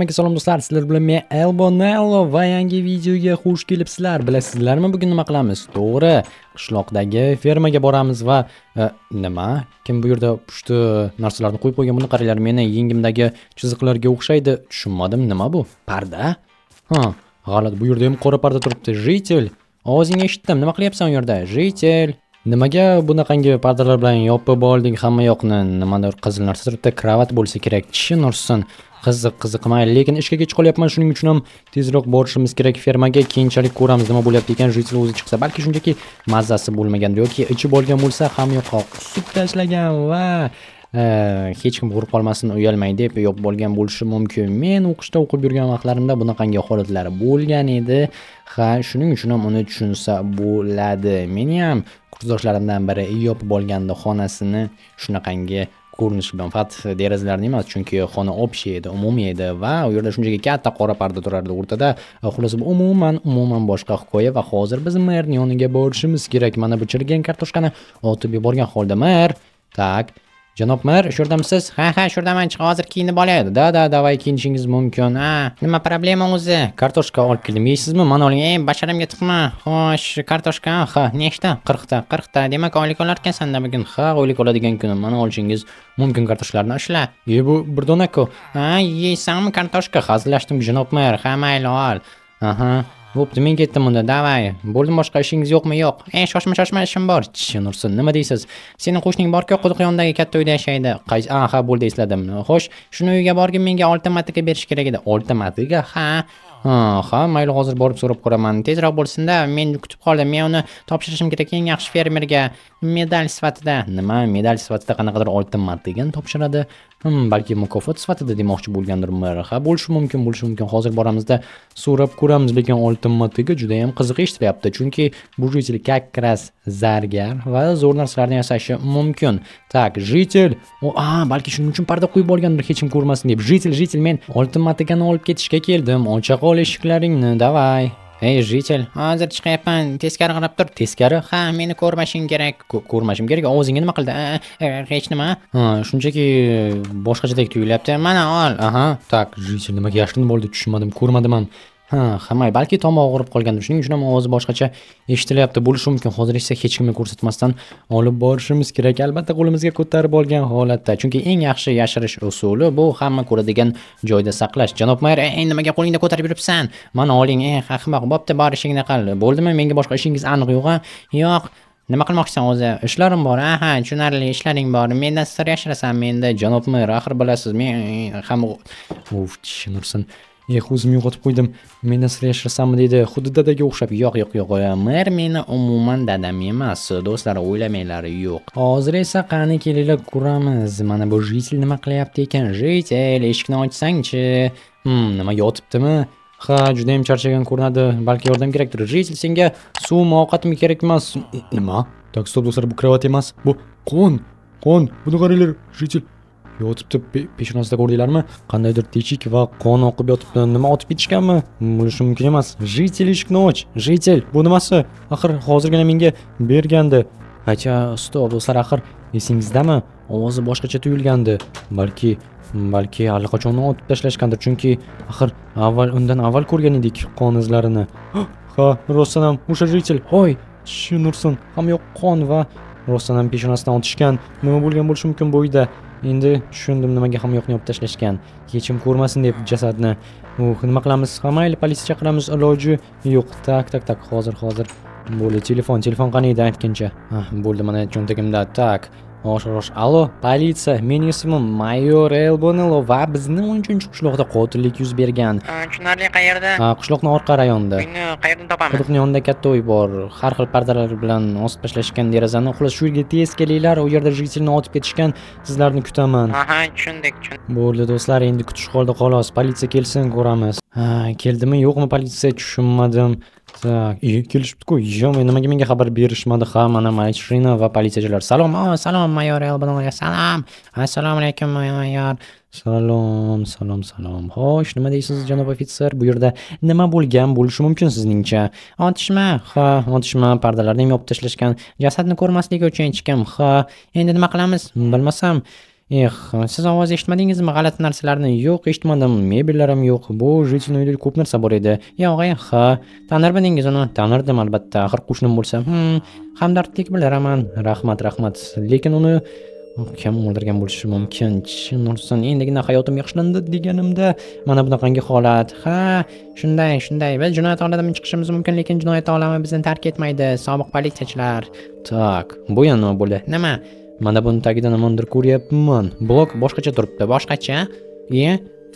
Hammaga salom do'stlar, sizlar bilan men Elbonello va yangi videoga xush kelibsizlar. Bilasizlarmi, bugun nima qilamiz? To'g'ri, qishloqdagi fermaga boramiz va nima? Kim bu yerda pushti narsalarni qo'yib qo'ygan? Buni qaranglar, meni yengimdagi chiziqlarga o'xshaydi. Tushunmadim, nima bu? Parda? Ha, g'alati, bu yerda ham qora parda turibdi. Jitel, ovozingni eshitdim. Nima qilyapsan u yerda? Jitel. Nimaga bunaqangi pardalar bilan yopib oldik hamma yoqni? Nimadir qizil narsa turibdi, kravat bo'lsa kerak. Tishi nursin. Qiziq mayli, lekin ishga kech qolyapman, shuning uchun ham tezroq borishimiz kerak fermaga. Keyinchalik ko'ramiz nima bo'lyapti ekan. Jitel o'zi chiqsa, balki shunchaki mazasi bo'lmagandir yoki ichib olgan bo'lsa, ham yo'qqa qusib tashlagan va hech kim urib qolmasin, uyalmay deb yopib olgan bo'lishi mumkin. Men o'qishda o'qib yurgan vaqtlarimda bunaqangi holatlar bo'lgan edi. Ha, shuning uchun ham uni tushunsa bo'ladi. Meni ham kursdoshlarimdan biri yopib olganda xonasini shunaqangi ko'rinish bilan, faqat derazalarni emas, chunki xona общий edi, umumiy edi va u yerda shunchaki katta qora parda turardi o'rtada. Xullas, bu umuman boshqa hikoya va hozir biz merning yoniga borishimiz kerak. Mana bu chirigan kartoshkani otib yuborgan holda mer. Tak, janob mer, shu yerdamisiz? Ha, shu yerdaman. Chiq, hozir kiyinib olay. Davay, kiyinishingiz mumkin. Nima problema o'zi? Kartoshka olib keldim. Yeysizmi? Mana oling. Basharamga tiqma. Xo'sh, kartoshka. Ha, nechta? 40 ta. Demak, oylik olar ekansan-da bugun. Ha, oylik oladigan kunim. Mana olishingiz mumkin kartoshkalarni ishla. Bu bir dona-ku. Ha, yeysanmi kartoshka? Hazillashdim, janob mer. Ha, mayli ol. Aha. Bo'pti, men ketdim unda. Davay. Bo'ldimi, boshqa ishingiz yo'qmi? Yo'q. Shoshma, ishim bor. Nursin, nima deysiz? Sening qo'shning bor-ku, quduq yonidagi katta uyda yashaydi. Ha, bo'ldi, esladim. Xo'sh, shuni uyga borgin, menga oltimatiga berish kerak edi. Oltimatiga? Ha, mayli, hozir borib so'rab ko'raman. Tezroq bo'lsin-da, men kutib qoldim. Men uni topshirishim kerak eng yaxshi fermerga medal sifatida. Nima, medal sifatida qanaqadir oltimatiga topshiradi? Balki mukofot sifatida demoqchi bo'lgandirmi? Ha, bo'lishi mumkin. Hozir boramizda so'rab ko'ramiz, lekin oltimatiga juda ham qiziq eshitilyapti, chunki bu jitel kakras zargar va zo'r narsalarni yasashi mumkin. Tak, jitel. Balki shuning uchun parda qo'yib olgandir, hech kim ko'rmasin deb. Jitel, men oltimatigani olib ketishga keldim. Ocha qol eshiklaringni, davay. Jitel, hozir chiqyapman. Teskari qarab tur. Teskari? Ha, meni ko'rmashing kerak. Ko'rmashim kerak. O'zingga nima qildi? Hech nima. Shunchaki boshqachadek tuyulyapti. Mana ol. Aha, tak, jitel, nimaga yashirin bo'ldi? Tushunmadim, ko'rmadim ham. Hamay, balki tomog'i og'rib qolgandir. Shuning uchun ham ovozi boshqacha eshitilyapti bo'lishi mumkin. Hozir esa hech kimga ko'rsatmasdan olib borishimiz kerak. Albatta, qo'limizga ko'tarib olgan holatda. Chunki eng yaxshi yashirish usuli bu hamma ko'radigan joyda saqlash. Janob mayor, nimaga qo'lingda ko'tarib yuribsan? Mana oling, ahmoq, bo'pti, bor ishingni qil. Bo'ldimi? Menga boshqa ishingiz aniq yo'q-a? Yo'q. Nima qilmoqchisan o'zi? Ishlarim bor. Tushunarli, ishlaring bor. Mendan sir yashirasan menda, janob mayor. Axir bilasiz, men ham tushunursin. O'zim yo'qotib qo'ydim. Mendan sir yashirasanmi dedi. Xuddi dadaga o'xshab. Yo'q. Mer meni umuman dadam emas. Do'stlar, o'ylamanglar, yo'q. Hozir esa qani kelinglar ko'ramiz. Mana bu jitel nima qilyapti ekan? Jitel, eshikni ochsang-chi. Nima yotibdimi? Ha, juda ham charchagan ko'rinadi. Balki yordam kerakdir. Jitel, senga suvmi, ovqatmi kerak emas? Nima? Tak, stop do'stlar, bu kravat emas. Bu qon. Buni qaranglar, jitel. Yotibdi, peshonasida ko'rdinglarmi? Qandaydir teshik va qon oqib yotibdi. Nima otib ketishganmi? Bo'lishi mumkin emas. Jitel, eshikni och. Jitel, bu nimasi? Axir hozirgina menga bergandi. Stop do'stlar, axir esingizdami? Ovozi boshqacha tuyulgandi. Balki allaqachon otib tashlashgandir, chunki axir undan avval ko'rgan edik qon izlarini. Ha, rostdan ham o'sha jitel. Hoy, tushunursin. Ham yo'q qon va rostdan ham peshonasidan otishgan. Nima bo'lgan bo'lishi mumkin bu uyda? Endi tushundim nimaga hamyoqni yopib tashlashgan. Hech kim ko'rmasin deb jasadni. Nima qilamiz? Mayli, politsiya chaqiramiz, iloji yo'q. Tak, hozir. Bo'ldi, telefon qani edi aytgancha. Bo'ldi, mana cho'ntagimda. Tak. Xo'sh. Allo, politsiya. Mening ismim mayor Elbonello va bizning 13-qishloqda qotillik yuz bergan. Tushunarli, qayerda? Qishloqning orqa rayonida. Uyni qayerdan topamiz? Quduqning yonida katta uy bor. Har xil pardalar bilan osib tashlashgan derazani. Xullas, shu yerga tez kelinglar. U yerda jitelni otib ketishgan. Sizlarni kutaman. Tushundik. Bo'ldi do'stlar, endi kutish qoldi xolos. Politsiya kelsin, ko'ramiz. Keldimi, yo'qmi politsiya? Tushunmadim. Tak, kelishibdi-ku. Men nimaga menga xabar berishmadi? Mana mashrina va politsiyachilar. Salom, mayor Elbonello. Salom. Assalomu alaykum, mayor. Salom. Xo'sh, nima deysiz, janob ofitser? Bu yerda nima bo'lgan bo'lishi mumkin sizningcha? Otishma. Otishma, pardalarni yopib tashlashgan. Jasadni ko'rmaslik uchun hech kim. Endi nima qilamiz? Bilmasam. Siz ovoz eshitmadingizmi? G'alati narsalarni yo'q, eshitmadim. Mebellar ham yo'q. Bu jitelni uyda ko'p narsa bor edi. Yo'q, ha. Tanirmidingiz uni? Tanirdim albatta. Axir qo'shnim bo'lsa. Hamdardlik bildiraman. Rahmat. Lekin uni kim o'ldirgan bo'lishi mumkin? Chin ursin, endigina hayotim yaxshilandi deganimda mana bunaqangi holat. Ha, shunday. Biz jinoyat olamidan chiqishimiz mumkin, lekin jinoyat olami bizni tark etmaydi. Sobiq politsiyachilar. Tak, bu yana nima bo'ldi? Nima? Mana buni tagida nimadir ko'ryapman. Blok boshqacha turibdi. Boshqacha?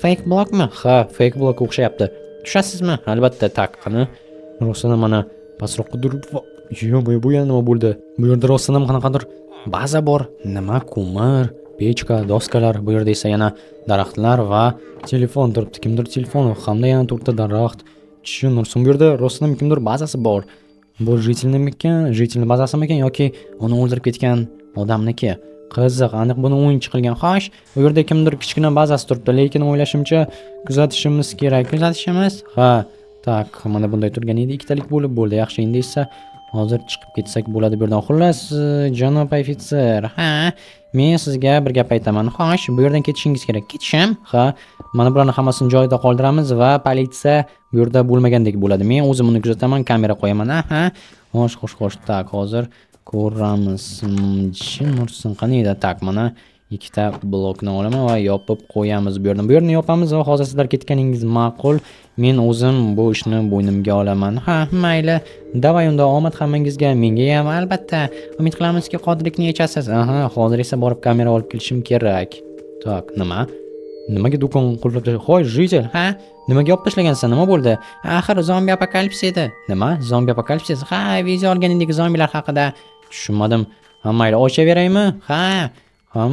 Fake blokmi? Ha, fake blok o'xshayapti. Tushasizmi? Albatta, tak. Qani, rostini mana pastroqqa turib. Bu yana nima bo'ldi? Bu yerda rostini qanaqadir baza bor. Nima? Ko'mir, pechka, doskalar. Bu yerda esa yana daraxtlar va telefon turibdi. Kimdir telefoni hamda yana to'rtta daraxt. Chin ursin, bu yerda rostini kimdir bazasi bor. Bu jitilni bazasimikan yoki uni o'ldirib ketgan odamniki? Qiziq, aniq buni o'yinchi qilgan. Xo'sh, bu yerda kimdir kichkina bazasi turibdi, lekin o'ylashimcha kuzatishimiz kerak. Ha, tak, mana bunday turgan edi, ikkitalik bo'lib bo'ldi. Yaxshi, endi esa hozir chiqib ketsak bo'ladi bu yerdan. Xullas, janob ofitser, ha, men sizga bir gap aytaman. Xo'sh, bu yerdan ketishingiz kerak. Ketishim? Ha, mana bularni hammasini joyida qoldiramiz va politsiya bu yerda bo'lmagandek bo'ladi. Men o'zim uni kuzataman, kamera qo'yaman. Ha, xo'sh, tak, hozir ko'ramiz. Chin ursin, qani edi? Tak, mana ikkita blokni olaman va yopib qo'yamiz bu yerni. Bu yerni yopamiz va hozir sizlar ketganingiz ma'qul. Men o'zim bu ishni bo'ynimga olaman. Ha, mayli. Davay, unda omad hammangizga, menga ham albatta. Umid qilamizki, qodirlikni yechasiz. Aha, hozir esa borib kamera olib kelishim kerak. Tak, nima? Nimaga do'kon qulflab tashladi? Hoy, jitel, ha? Nimaga yopib tashlagansan? Nima bo'ldi? Axir zombi apokalipsis edi. Nima? Zombi apokalipsis? Ha, video olgan edik zombilar haqida. Tushunmadim. Ha, mayli, ochaveraymi? Ha,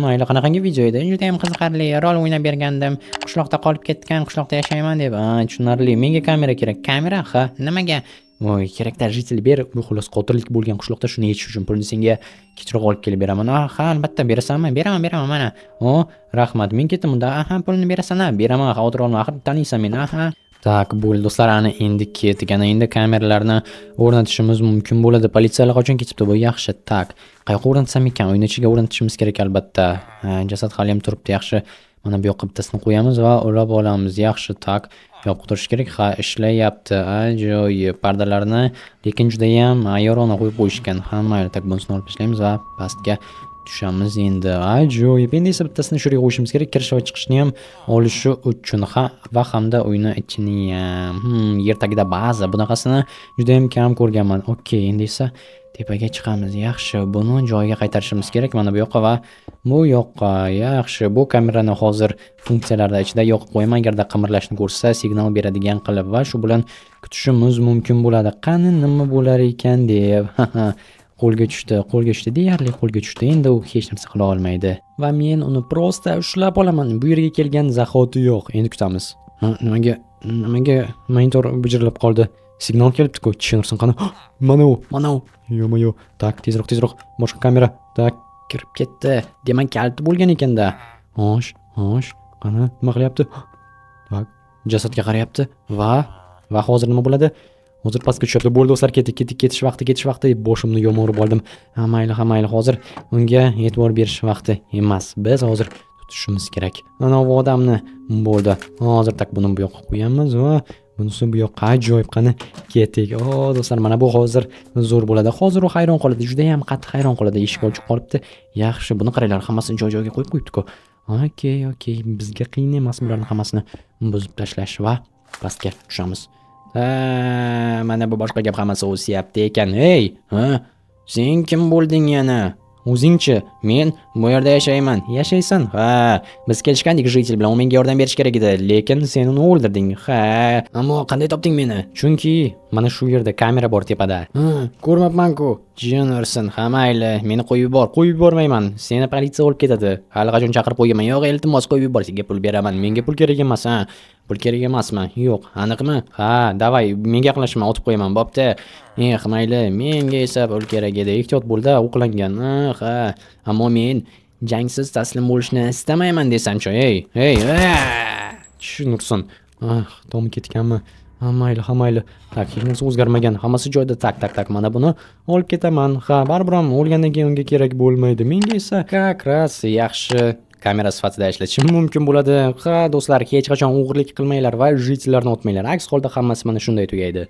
mayli, qanaqangi video edi? Juda ham qiziqarli. Rol o'ynab bergandim. Qishloqda qolib ketgan, qishloqda yashayman deb. Tushunarli. Menga kamera kerak. Kamera? Ha, nimaga? Voy, kerakda jitil ber. Bu xullas qotillik bo'lgan qishloqda shuni yechish uchun pulni senga kechroq olib kelib beraman. Ha, albatta berasanmi? Beraman, mana. Rahmat. Men ketdim unda. Pulni berasan, beraman. Xavotir olma, axir taniysan meni. Tak, bo'ldi do'stlar, ana endi ketgan. Endi kameralarni o'rnatishimiz mumkin bo'ladi. Politsiyalar qachon ketibdi? Bu yaxshi. Tak, qayerga o'rnatsam ekan? Uyni ichiga o'rnatishimiz kerak albatta. Jasad hali ham turibdi. Yaxshi. Mana bu yoqqa bittasini qo'yamiz va ulab olamiz. Yaxshi, tak. Yopiq turish kerak. Ha, ishlayapti. Ajoyib. Pardalarni lekin juda ham ayyorona qo'yib qo'yishgan. Mayli, tak, bunisini olib tashlaymiz va pastga tushamiz endi. Ajoyib. Endi esa bittasini shu yerga qo'yishimiz kerak. Kirish va chiqishni ham olishi uchun va hamda uyni ichini ham. Yer tagida baza bunaqasini juda ham kam ko'rganman. Okey, endi esa tepaga chiqamiz. Yaxshi, buni joyiga qaytarishimiz kerak. Mana bu yoqqa va bu yoqqa. Yaxshi, bu kamerani hozir funksiyalarda ichida yoqib qo'yaman. Agarda qimirlashni ko'rsa, signal beradigan qilib va shu bilan kutishimiz mumkin bo'ladi. Qani nima bo'lar ekan deb. Qo'lga tushdi, deyarli qo'lga tushdi. Endi u hech narsa qila olmaydi va men uni prosta ushlab olaman. Bu yerga kelgan zahoti yo'q. Endi kutamiz. Nimaga monitor bijirilib qoldi? Signal kelibdi-ku. Tushunarsan, qani? Mana u. Yo'q. Tak, tezroq. Boshqa kamera. Tak, kirib ketdi. Demak, kaliti bo'lgan ekanda. Xo'sh. Qani, nima qilyapti? Tak, jasadga qarayapti va hozir nima bo'ladi? Hozir pastga tushyapti. Bo'ldi do'stlar, ketish vaqti. Boshimni yomon urib oldim. Mayli. Hozir unga e'tibor berish vaqti emas. Biz hozir tutishimiz kerak. Ana bu odamni. Bo'ldi. Hozir tak buni bu yoqqa qo'yamiz va bunisi bu yoqqa. Ajoyib, qani ketik. Do'stlar, mana bu hozir zo'r bo'ladi. Hozir u hayron qoladi. Juda ham qattiq hayron qoladi. Eshik ochiq qolibdi. Yaxshi, buni qaranglar, hammasini joy-joyiga qo'yib qo'yibdi-ku. Okey. Bizga qiyin emas bularning hammasini buzib tashlash va pastga tushamiz. Mana bu boshqa gap hammasi o'syapti ekan. Hey, sen kim bo'lding yana? O'zingchi, men bu yerda yashayman. Yashaysan? Ha, biz kelishgandik jitel bilan, u menga yordam berish kerak edi, lekin sen uni o'ldirding. Ha, ammo qanday topding meni? Chunki mana shu yerda kamera bor tepada. Ko'rmabman-ku. Jin ursin. Ha, mayli, meni qo'yib yubor. Qo'yib yubormayman. Seni politsiya olib ketadi. Hali qachon chaqirib qo'yaman. Yo'q, iltimos qo'yib yubor, senga pul beraman. Menga pul kerak emas, Pul kerak emasmi? Yo'q, aniqmi? Ha, davay, menga yaqinlashma, otib qo'yaman. Bo'pti. Mayli, menga esa pul kerak edi. Ehtiyot bo'l-da, o'qlangan. Ha, ammo men jangsiz taslim bo'lishni istamayman desam-chi. Hey. Tushunursan. Tomi ketganmi? Mayli. Tak, hech narsa o'zgarmagan. Hammasi joyida. Tak. Mana buni olib ketaman. Ha, baribir ham o'lgandan keyin unga kerak bo'lmaydi. Menga esa как раз yaxshi kamera sifatida ishlatishim mumkin bo'ladi. Ha, do'stlar, hech qachon o'g'irlik qilmanglar va jitlarni otmanglar. Aks holda hammasi mana shunday tugaydi.